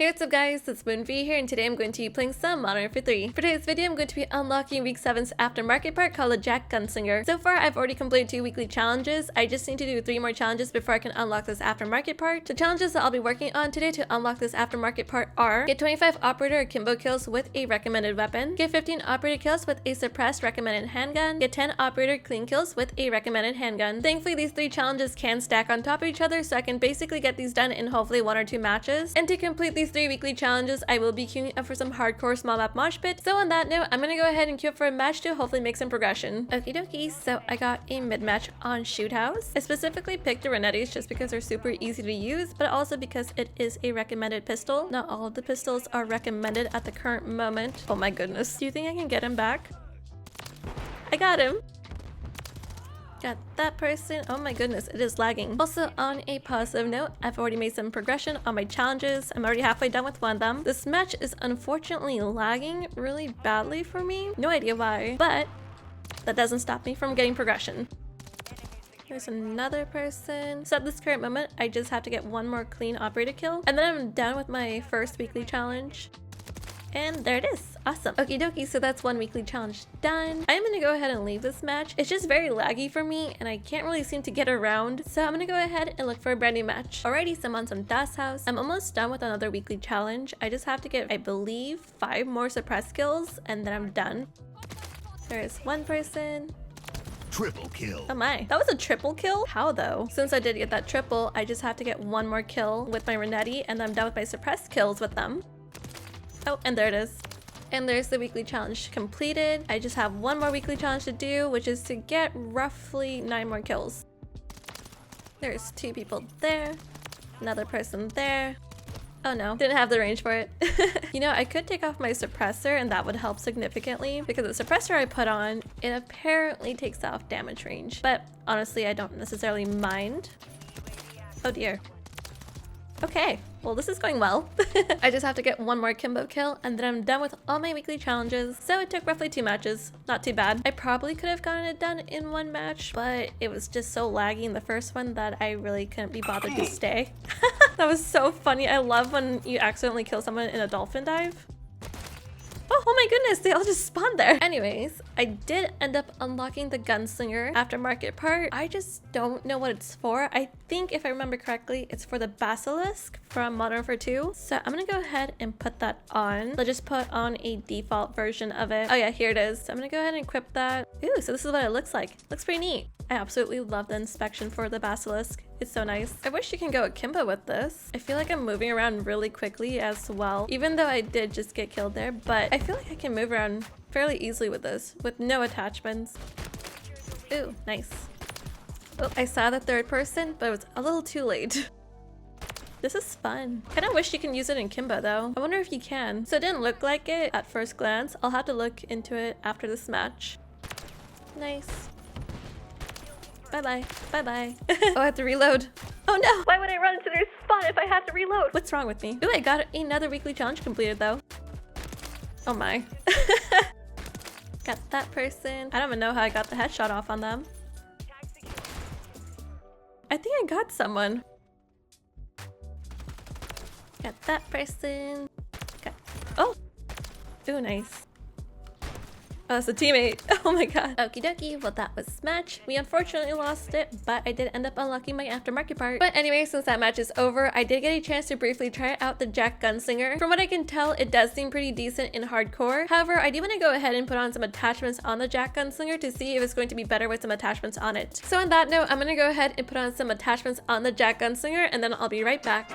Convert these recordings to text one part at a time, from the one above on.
Hey, what's up guys, it's Moonfyye here, and today I'm going to be playing some Modern Warfare 3. For today's video, I'm going to be unlocking Week 7's aftermarket part called the Jak Gunslinger. So far, I've already completed 2 weekly challenges. I just need to do 3 more challenges before I can unlock this aftermarket part. The challenges that I'll be working on today to unlock this aftermarket part are: get 25 operator akimbo kills with a recommended weapon, get 15 operator kills with a suppressed recommended handgun, get 10 operator clean kills with a recommended handgun. Thankfully, these 3 challenges can stack on top of each other, so I can basically get these done in hopefully 1 or 2 matches. And to complete these 3 weekly challenges, I will be queuing up for some hardcore small map mosh pit. So on that note, I'm gonna go ahead and queue up for a match to hopefully make some progression. Okie dokie, so I got a mid-match on Shoot House. I specifically picked the Renettis just because they're super easy to use, but also because it is a recommended pistol. Not all of the pistols are recommended at the current moment. Oh my goodness. Do you think I can get him back? I got him! Got that person. Oh my goodness, it is lagging. Also, on a positive note, I've already made some progression on my challenges. I'm already halfway done with one of them. This match is unfortunately lagging really badly for me. No idea why, but that doesn't stop me from getting progression. There's another person. So at this current moment, I just have to get 1 more clean operator kill, and then I'm done with my first weekly challenge. And there it is. Awesome. Okie dokie, so that's 1 weekly challenge done. I'm gonna go ahead and leave this match. It's just very laggy for me, and I can't really seem to get around. So I'm gonna go ahead and look for a brand new match. Alrighty, so I'm on some Das House. I'm almost done with another weekly challenge. I just have to get, I believe, 5 more suppressed kills, and then I'm done. There is 1 person. Triple kill. Oh my, that was a triple kill? How though? Since I did get that triple, I just have to get 1 more kill with my Renetti, and then I'm done with my suppressed kills with them. Oh, and there it is. And there's the weekly challenge completed. I just have 1 more weekly challenge to do, which is to get roughly 9 more kills. There's 2 people there. Another person there. Oh no, didn't have the range for it. You know, I could take off my suppressor and that would help significantly, because the suppressor I put on, it apparently takes off damage range. But honestly, I don't necessarily mind. Oh dear. Okay, well this is going well. I just have to get 1 more akimbo kill, and then I'm done with all my weekly challenges. So it took roughly 2 matches. Not too bad. I probably could have gotten it done in 1 match, but it was just so laggy in the first one that I really couldn't be bothered to stay. That was so funny. I love when you accidentally kill someone in a dolphin dive. Oh my goodness, they all just spawned there. Anyways, I did end up unlocking the Gunslinger aftermarket part. I just don't know what it's for. I think if I remember correctly, it's for the Basilisk from Modern Warfare 2. So I'm gonna go ahead and put that on. Let's just put on a default version of it. Oh yeah, here it is. So I'm gonna go ahead and equip that. Ooh, so this is what it looks like. Looks pretty neat. I absolutely love the inspection for the Basilisk. It's so nice. I wish you can go akimbo with this. I feel like I'm moving around really quickly as well, even though I did just get killed there, but I feel like I can move around fairly easily with this, with no attachments. Ooh, nice. Oh, I saw the 3rd person, but it was a little too late. This is fun. Kinda wish you can use it in Kimbo though. I wonder if you can. So it didn't look like it at first glance. I'll have to look into it after this match. Nice. Bye-bye. Bye-bye. Oh, I have to reload. Oh no! Why would I run into their spawn if I have to reload? What's wrong with me? Ooh, I got another weekly challenge completed though. Oh my. Got that person. I don't even know how I got the headshot off on them. I think I got someone. Got that person. Got... Oh! Ooh, nice. Oh, it's a teammate. Oh my god. Okie dokie, well that was match. We unfortunately lost it, but I did end up unlocking my aftermarket part. But anyway, since that match is over, I did get a chance to briefly try out the Jak Gunslinger. From what I can tell, it does seem pretty decent in hardcore. However, I do want to go ahead and put on some attachments on the Jak Gunslinger to see if it's going to be better with some attachments on it. So on that note, I'm going to go ahead and put on some attachments on the Jak Gunslinger, and then I'll be right back.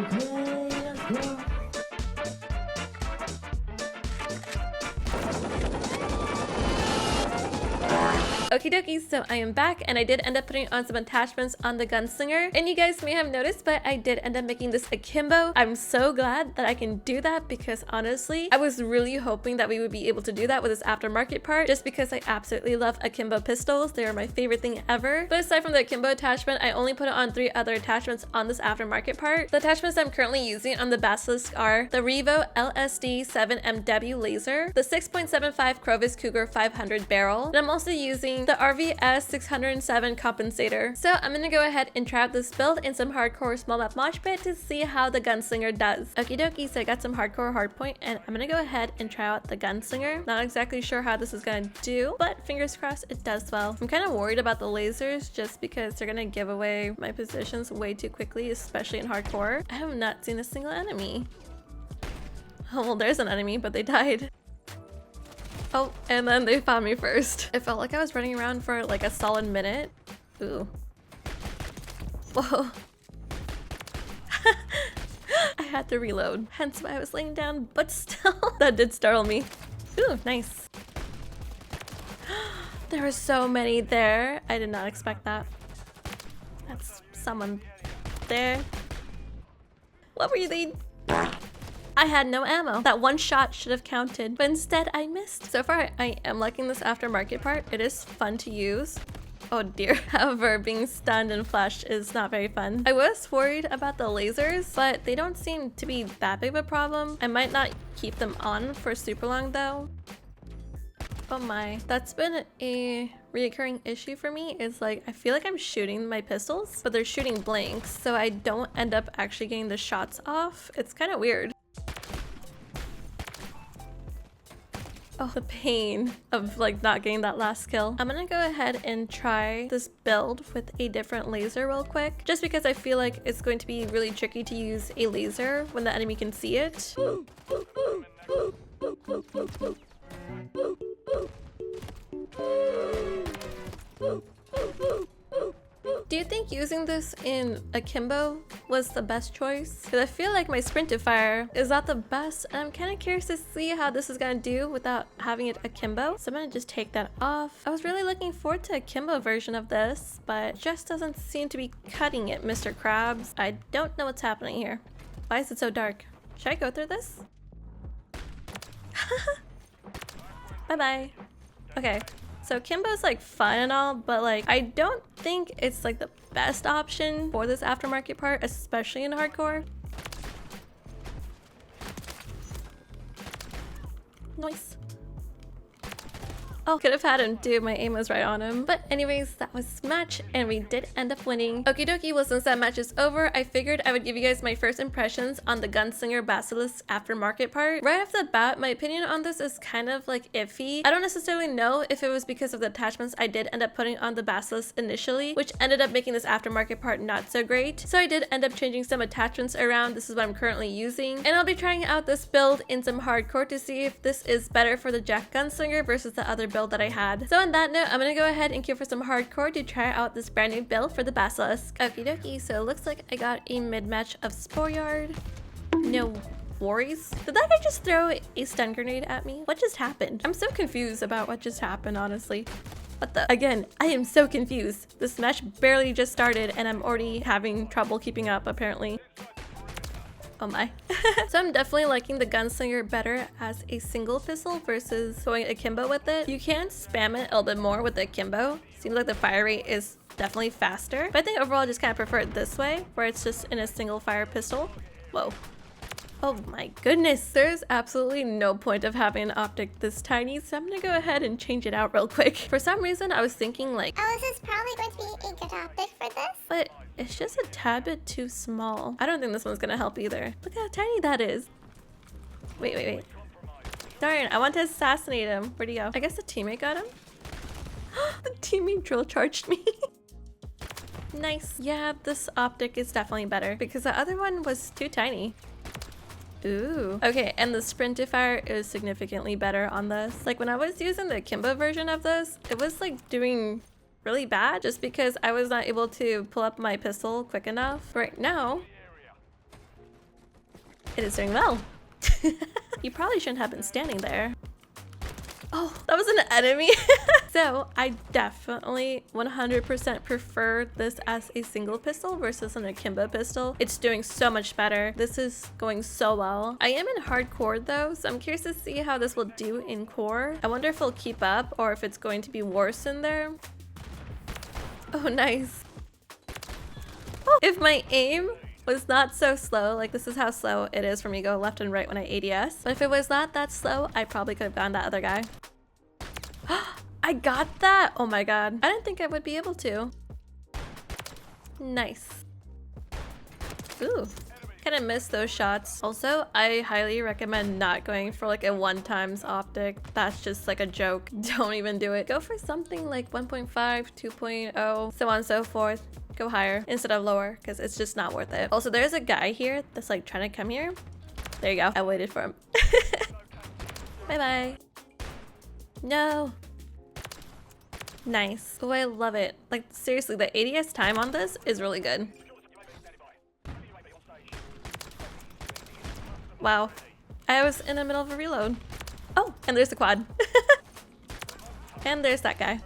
Okie dokie, so I am back, and I did end up putting on some attachments on the Gunslinger. And you guys may have noticed, but I did end up making this akimbo. I'm so glad that I can do that, because honestly, I was really hoping that we would be able to do that with this aftermarket part, just because I absolutely love akimbo pistols. They are my favorite thing ever. But aside from the akimbo attachment, I only put on 3 other attachments on this aftermarket part. The attachments I'm currently using on the Basilisk are the Revo LSD 7 MW laser, the 6.75 Crovis Cougar 500 barrel, and I'm also using using the RVS 607 compensator. So I'm gonna go ahead and try out this build in some hardcore small map mosh pit to see how the Gunslinger does. Okie dokie, so I got some hardcore hardpoint and I'm gonna go ahead and try out the Gunslinger. Not exactly sure how this is gonna do, but fingers crossed it does well. I'm kind of worried about the lasers just because they're gonna give away my positions way too quickly, especially in hardcore. I have not seen a single enemy. Oh, well, there's an enemy, but they died. Oh, and then they found me first. It felt like I was running around for like a solid minute. Ooh. Whoa. I had to reload, hence why I was laying down, but still, that did startle me. Ooh, nice. There were so many there. I did not expect that. That's someone there. What were they? I had no ammo. That one shot should have counted, but instead I missed. So far, I am liking this aftermarket part. It is fun to use. Oh dear. However, being stunned and flashed is not very fun. I was worried about the lasers, but they don't seem to be that big of a problem. I might not keep them on for super long though. Oh my. That's been a reoccurring issue for me, is like I feel like I'm shooting my pistols, but they're shooting blanks, so I don't end up actually getting the shots off. It's kind of weird. Oh, the pain of like not getting that last kill. I'm gonna go ahead and try this build with a different laser real quick, just because I feel like it's going to be really tricky to use a laser when the enemy can see it. Do you think using this in akimbo was the best choice? Because I feel like my sprint to fire is not the best, and I'm kind of curious to see how this is gonna do without having it akimbo. So I'm gonna just take that off. I was really looking forward to akimbo version of this, but it just doesn't seem to be cutting it, Mr. Krabs. I don't know what's happening here. Why is it so dark? Should I go through this? Bye-bye. Okay. So Kimbo's like fun and all, but like I don't think it's like the best option for this aftermarket part, especially in hardcore. Nice. Oh, could have had him too. My aim was right on him. But anyways, that was match and we did end up winning. Okie dokie, well, since that match is over, I figured I would give you guys my first impressions on the Gunslinger Basilisk aftermarket part. Right off the bat, my opinion on this is kind of like iffy. I don't necessarily know if it was because of the attachments I did end up putting on the Basilisk initially, which ended up making this aftermarket part not so great. So I did end up changing some attachments around. This is what I'm currently using. And I'll be trying out this build in some hardcore to see if this is better for the Jak Gunslinger versus the other build that I had. So on that note, I'm gonna go ahead and queue for some hardcore to try out this brand new build for the Basilisk. Okie dokie, so it looks like I got a mid-match of Sporyard. No worries. Did that guy just throw a stun grenade at me? What just happened? I'm so confused about what just happened, honestly. What the? Again, I am so confused. This match barely just started and I'm already having trouble keeping up, apparently. Oh my. So I'm definitely liking the Gunslinger better as a single pistol versus going akimbo with it. You can spam it a little bit more with the akimbo. Seems like the fire rate is definitely faster. But I think overall I just kind of prefer it this way, where it's just in a single fire pistol. Whoa. Oh my goodness, there's absolutely no point of having an optic this tiny, so I'm gonna go ahead and change it out real quick. For some reason, I was thinking like, oh, this is probably going to be a good optic for this. But it's just a tad bit too small. I don't think this one's gonna help either. Look how tiny that is. Wait. Darn, I want to assassinate him. Where'd he go? I guess the teammate got him? The teammate drill charged me. Nice. Yeah, this optic is definitely better because the other one was too tiny. Ooh. Okay, and the sprintifier is significantly better on this. Like when I was using the akimbo version of this, it was like doing really bad just because I was not able to pull up my pistol quick enough. Right now, it is doing well. You probably shouldn't have been standing there. Oh, that was an enemy. So I definitely 100% prefer this as a single pistol versus an akimbo pistol. It's doing so much better. This is going so well. I am in hardcore though, so I'm curious to see how this will do in core. I wonder if it'll keep up or if it's going to be worse in there. Oh, nice. Oh, if my aim was not so slow, like this is how slow it is for me to go left and right when I ADS. But if it was not that slow, I probably could have gotten that other guy. I got that. Oh my god. I didn't think I would be able to. Nice. Ooh. Kind of missed those shots. Also, I highly recommend not going for like a 1x optic. That's just like a joke. Don't even do it. Go for something like 1.5, 2.0, so on and so forth. Go higher instead of lower because it's just not worth it. Also, there's a guy here that's like trying to come here. There you go. I waited for him. Bye-bye. No. Nice. Oh, I love it. Like, seriously, the ADS time on this is really good. Wow. I was in the middle of a reload. Oh, and there's the quad. And there's that guy.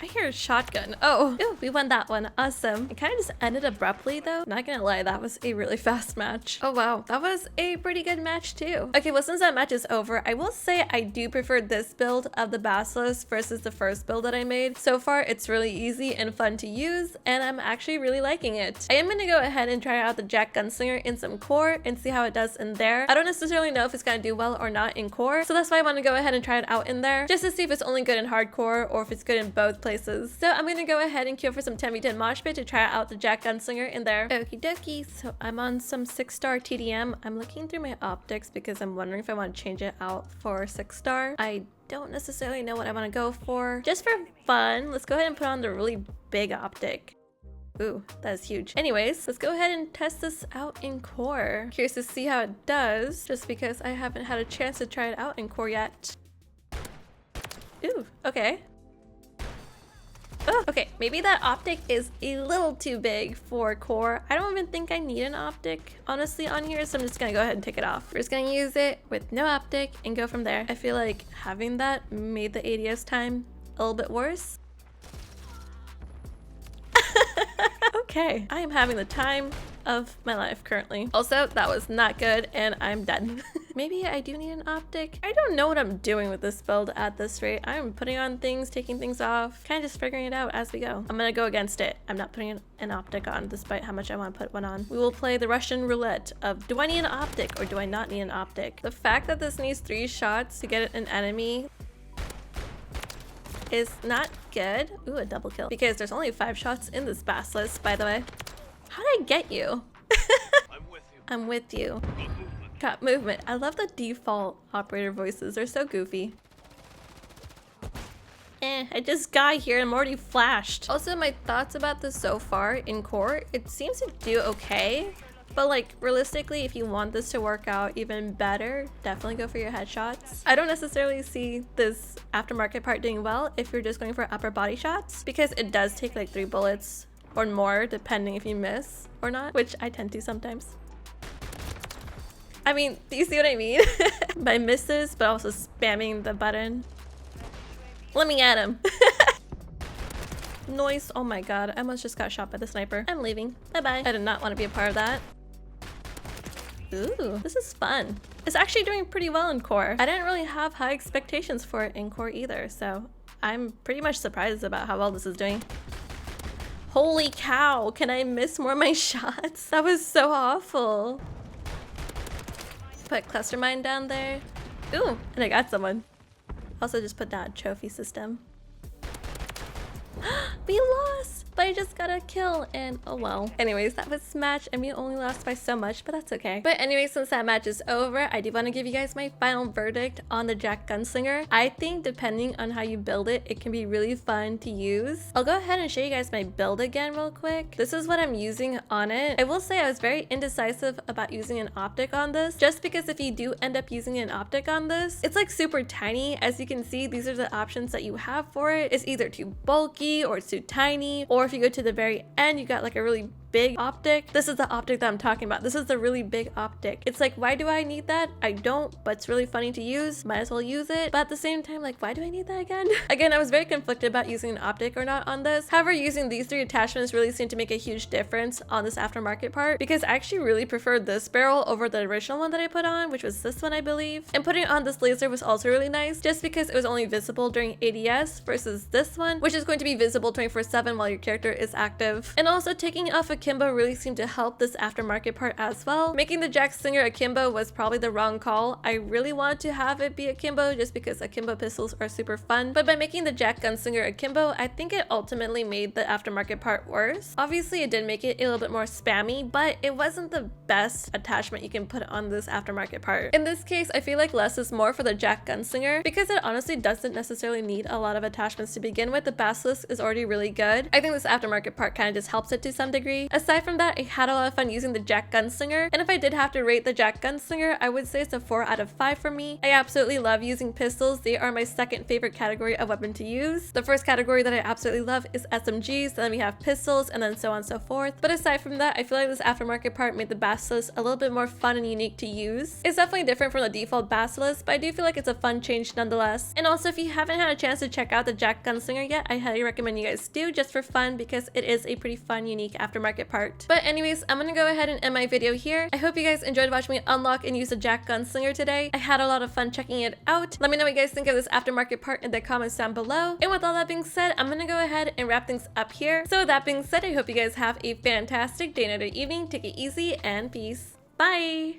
I hear a shotgun. Oh, ew, we won that one. Awesome. It kind of just ended abruptly though. Not gonna lie, that was a really fast match. Oh wow, that was a pretty good match too. Okay, well since that match is over, I will say I do prefer this build of the Basilisk versus the first build that I made. So far, it's really easy and fun to use, and I'm actually really liking it. I am gonna go ahead and try out the Jak Gunslinger in some core and see how it does in there. I don't necessarily know if it's gonna do well or not in core, so that's why I want to go ahead and try it out in there, just to see if it's only good in hardcore or if it's good in both places. So I'm gonna go ahead and queue for some 10v10 mosh pit to try out the Jak Gunslinger in there. Okie dokie, so I'm on some 6-star TDM. I'm looking through my optics because I'm wondering if I want to change it out for 6-star. I don't necessarily know what I want to go for. Just for fun, let's go ahead and put on the really big optic. Ooh, that is huge. Anyways, let's go ahead and test this out in core. Curious to see how it does, just because I haven't had a chance to try it out in core yet. Ooh, okay. Oh, okay, maybe that optic is a little too big for core. I don't even think I need an optic, honestly, on here, so I'm just gonna go ahead and take it off. We're just gonna use it with no optic and go from there. I feel like having that made the ADS time a little bit worse. Okay, I am having the time of my life currently. Also, that was not good and I'm done. Maybe I do need an optic. I don't know what I'm doing with this build at this rate. I'm putting on things, taking things off, kind of just figuring it out as we go. I'm gonna go against it. I'm not putting an optic on despite how much I want to put one on. We will play the Russian roulette of, do I need an optic or do I not need an optic? The fact that this needs 3 shots to get an enemy is not good. Ooh, a double kill. Because there's only 5 shots in this Basilisk, by the way. How did I get you? I'm with you. Got movement. I love the default operator voices. They're so goofy. I just got here and I'm already flashed. Also, my thoughts about this so far in core, it seems to do okay. But like realistically, if you want this to work out even better, definitely go for your headshots. I don't necessarily see this aftermarket part doing well if you're just going for upper body shots, because it does take like 3 bullets or more depending if you miss or not, which I tend to sometimes. I mean, do you see what I mean? By misses, but also spamming the button. Let me at him. Noise. Oh my god, I almost just got shot by the sniper. I'm leaving. Bye-bye. I did not want to be a part of that. Ooh, this is fun. It's actually doing pretty well in core. I didn't really have high expectations for it in core either, so I'm pretty much surprised about how well this is doing. Holy cow, can I miss more of my shots? That was so awful. Put cluster mine down there. Ooh, and I got someone. Also just put that trophy system. We lost, but I just got a kill and oh well. Anyways, that was match and we only lost by so much, but that's okay. But anyways, since that match is over, I do want to give you guys my final verdict on the Jak Gunslinger. I think depending on how you build it, it can be really fun to use. I'll go ahead and show you guys my build again real quick. This is what I'm using on it. I will say I was very indecisive about using an optic on this, just because if you do end up using an optic on this, it's like super tiny. As you can see, these are the options that you have for it. It's either too bulky or it's too tiny, or if you go to the very end, you got like a really big optic. This is the optic that I'm talking about. This is the really big optic. It's like, why do I need that? I don't, but it's really funny to use. Might as well use it. But at the same time, like, why do I need that again? Again, I was very conflicted about using an optic or not on this. However, using these 3 attachments really seemed to make a huge difference on this aftermarket part, because I actually really preferred this barrel over the original one that I put on, which was this one, I believe. And putting on this laser was also really nice, just because it was only visible during ADS versus this one, which is going to be visible 24/7 while your character is active. And also taking off a akimbo really seemed to help this aftermarket part as well. Making the Jak Gunslinger akimbo was probably the wrong call. I really wanted to have it be akimbo just because akimbo pistols are super fun, but by making the Jak Gunslinger akimbo, I think it ultimately made the aftermarket part worse. Obviously, it did make it a little bit more spammy, but it wasn't the best attachment you can put on this aftermarket part. In this case, I feel like less is more for the Jak Gunslinger because it honestly doesn't necessarily need a lot of attachments to begin with. The Basilisk is already really good. I think this aftermarket part kind of just helps it to some degree. Aside from that, I had a lot of fun using the Jak Gunslinger, and if I did have to rate the Jak Gunslinger, I would say it's a 4 out of 5 for me. I absolutely love using pistols. They are my second favorite category of weapon to use. The first category that I absolutely love is SMGs, then we have pistols, and then so on and so forth. But aside from that, I feel like this aftermarket part made the Basilisk a little bit more fun and unique to use. It's definitely different from the default Basilisk, but I do feel like it's a fun change nonetheless. And also, if you haven't had a chance to check out the Jak Gunslinger yet, I highly recommend you guys do, just for fun, because it is a pretty fun, unique aftermarket part. But anyways, I'm gonna go ahead and end my video here. I hope you guys enjoyed watching me unlock and use the Jak Gunslinger today. I had a lot of fun checking it out. Let me know what you guys think of this aftermarket part in the comments down below. And with all that being said, I'm gonna go ahead and wrap things up here. So with that being said, I hope you guys have a fantastic day, night, or evening. Take it easy and peace. Bye!